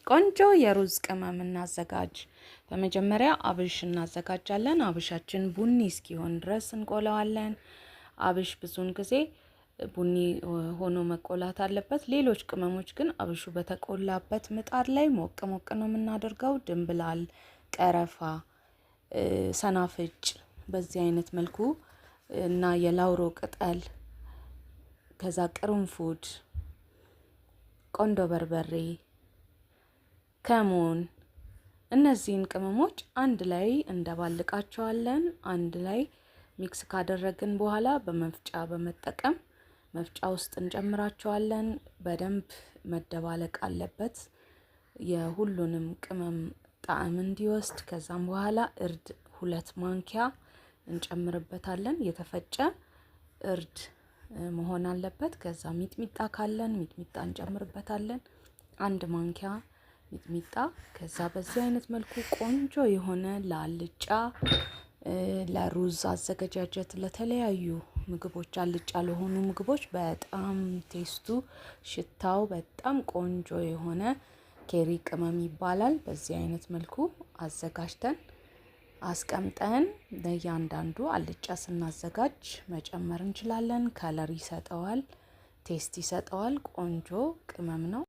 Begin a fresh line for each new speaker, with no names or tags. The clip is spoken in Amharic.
ቆንጆ የሩዝ ቅመም እናዘጋጅ። በመጀመሪያ አብሽ እናዘጋጃለን። አብሻችን ቡኒ እስኪሆን ድረስ እንቆላዋለን። አብሽ ብዙውን ጊዜ ቡኒ ሆኖ መቆላት አለበት። ሌሎች ቅመሞች ግን አብሹ በተቆላበት ምጣድ ላይ ሞቅ ሞቅ ነው የምናደርገው። ድንብላል፣ ቀረፋ፣ ሰናፍጭ በዚህ አይነት መልኩ እና የላውሮ ቅጠል፣ ከዛ ቅርንፉድ፣ ቆንዶ በርበሬ፣ ከሙን እነዚህን ቅመሞች አንድ ላይ እንደባልቃቸዋለን። አንድ ላይ ሚክስ ካደረግን በኋላ በመፍጫ በመጠቀም መፍጫ ውስጥ እንጨምራቸዋለን። በደንብ መደባለቅ አለበት የሁሉንም ቅመም ጣዕም እንዲወስድ። ከዛም በኋላ እርድ 2 ማንኪያ እንጨምርበታለን። የተፈጨ እርድ መሆን አለበት። ከዛ ሚጥሚጣ ካለን ሚጥሚጣ እንጨምርበታለን 1 ማንኪያ ሚጥሚጣ። ከዛ በዚህ አይነት መልኩ ቆንጆ የሆነ ለአልጫ ለሩዝ አዘገጃጀት ለተለያዩ ምግቦች አልጫ ለሆኑ ምግቦች በጣም ቴስቱ ሽታው በጣም ቆንጆ የሆነ ኬሪ ቅመም ይባላል። በዚህ አይነት መልኩ አዘጋጅተን አስቀምጠን ለእያንዳንዱ አልጫ ስናዘጋጅ መጨመር እንችላለን። ከለር ይሰጠዋል፣ ቴስት ይሰጠዋል። ቆንጆ ቅመም ነው።